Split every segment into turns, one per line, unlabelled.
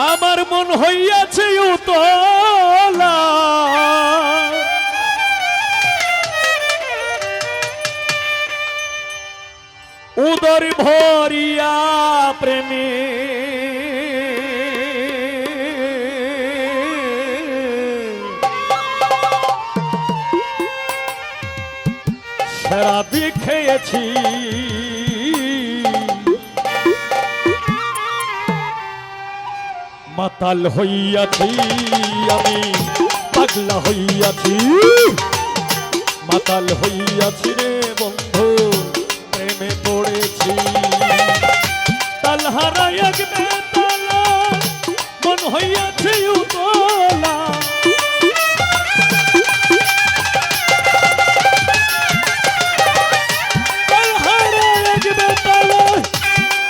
আমার মন হইয়াছে উতলা উদর ভরিয়া প্রেমে শরাবি খেয়েছি মাতাল হইয়াছি আমি পাগলা হইয়াছি মাতাল হইয়াছি রে বন্ধু প্রেমে পড়েছি তালহারা এক বেতালা মন হইয়াছে উতলা তালহারা এক বেতালা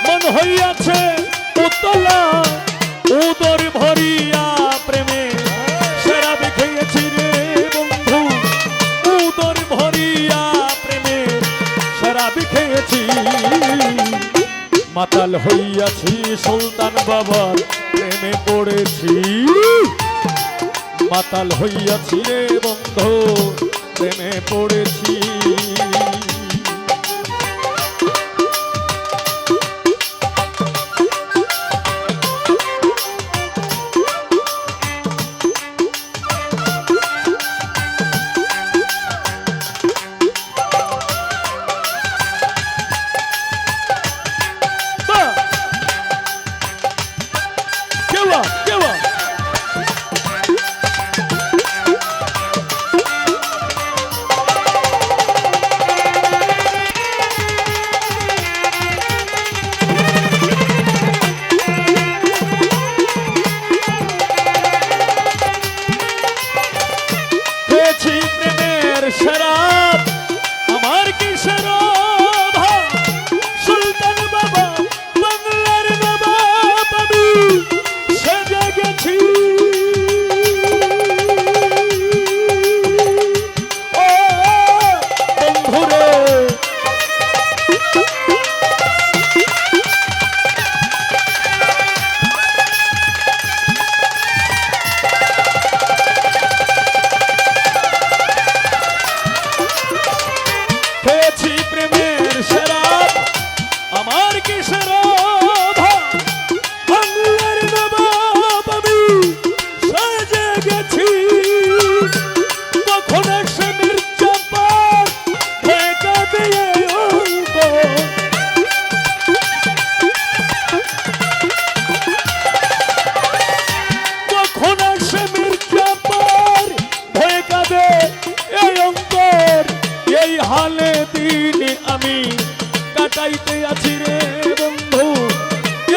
মন হইয়াছে উতলা উদর ভরিয়া প্রেমে শরাব খেয়েছি রে বন্ধু উদর ভরিয়া প্রেমে শরাব খেয়েছি মাতাল হইয়াছি সুলতান বাবার প্রেমে পড়েছি মাতাল হইয়াছি রে বন্ধু প্রেমে পড়েছি শরাব আমার কি শরাব সুলতান বাবা বাংলার নবাব আমি সেজে গেছি ও বন্ধুরে খেয়েছি প্রেমের শরাব আমার কি শরাব বাংলার নবাব আমি সেজে গেছি কখন সে মির্জাপার ঢেকা দিয়ে অঙ্ক কখন সে মির্জাপার ঢেকা দিয়ে অঙ্কর এই হালে দিন আমি কাটাইতে আছি রে বন্ধু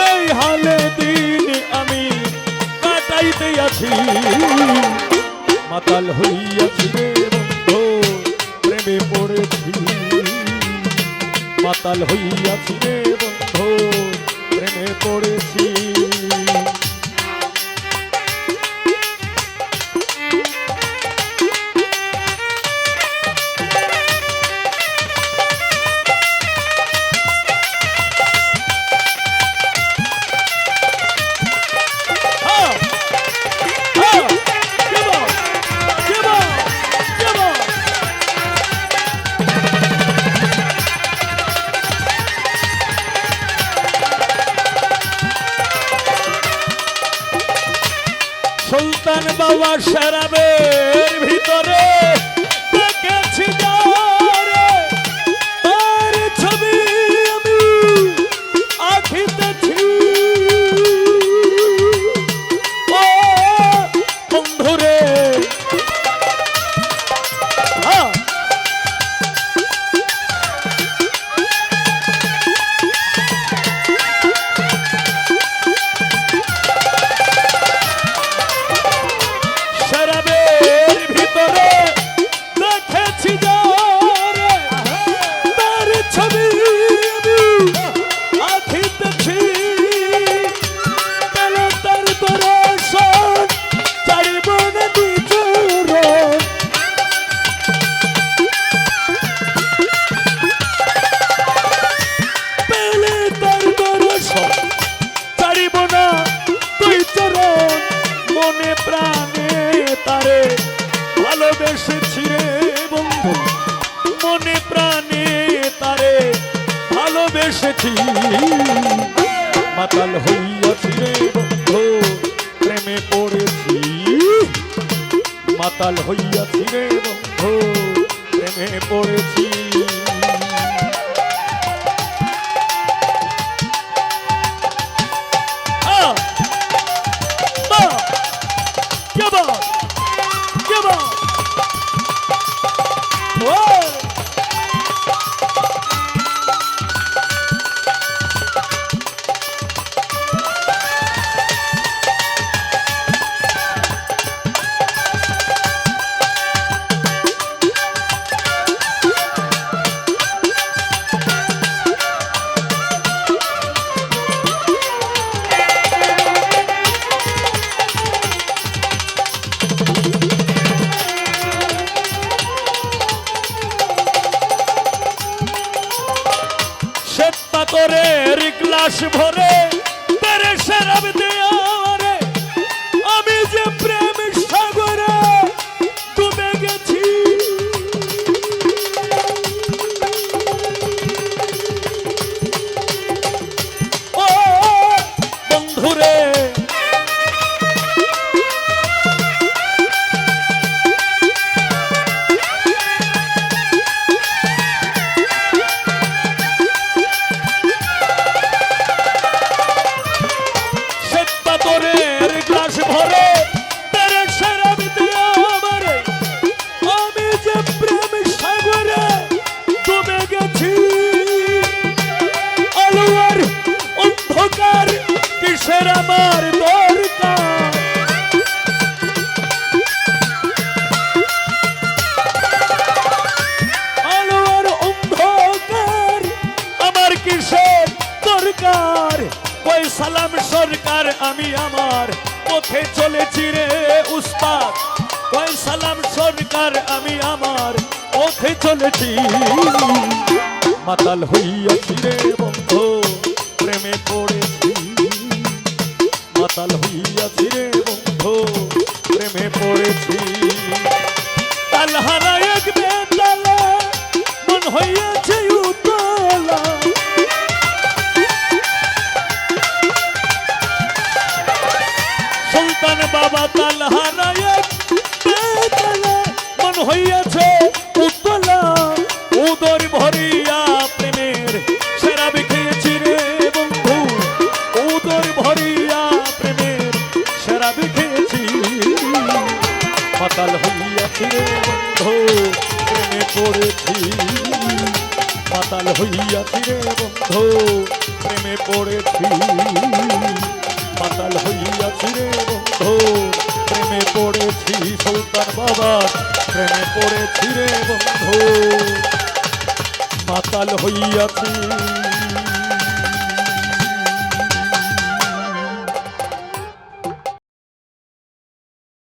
এই হালে দিন আমি কাটাইতে আছি মাতাল হইয়াছি রে বন্ধু প্রেমে পড়েছি মাতাল হইয়াছি রে বন্ধু প্রেমে পড়েছি সুলতান বাবা শরাবের ভিতরে দেখেছি যারে তার ছবি আমি আঁকিতেছি ও বন্ধুরে শরাবের ভিতরে এসেছি মাতাল হইয়াছি রে বন্ধু প্রেমে পড়েছি মাতাল হইয়াছি রে বন্ধু প্রেমে পড়েছি পাথরের গ্লাস ভরে তেরে শরাব দেয়ারে আমি যে প্রেম সাগরে ডুবে গেছি ও বন্ধুরে ভরে তেরে শরাব দেয়ারে আমি যে প্রেম সাগরে ডুবে গেছি আলোর অন্ধকার কিসের আমার দরকার আলোর অন্ধকার আমার কিসের দরকার কই সালাম সরকার আমি আমার পথে চলেছি রে উস্তাদ কই সালাম সরকার আমি আমার পথে চলেছি মাতাল হইয়াছি রে বন্ধু প্রেমে পড়েছি মাতাল হইয়াছি রে বন্ধু প্রেমে পড়েছি তালহারা এক বেতালা মন হইয়াছে উতলা সুলতান বাবা তালহারা এক বেতালা মন হইয়াছে উতলা উদর ভরিয়া প্রেমের শরাব খেয়েছি রে বন্ধু উদর ভরিয়া প্রেমের শরাব খেয়েছি মাতাল হইয়াছি রে বন্ধু প্রেমে পড়েছি মাতাল হইয়াছি রে বন্ধু প্রেমে পড়েছি মাতাল হইয়াছি রে বন্ধু প্রেমে পড়েছি সুলতান বাবা প্রেমে পড়েছি রে বন্ধু মাতাল হইয়াছি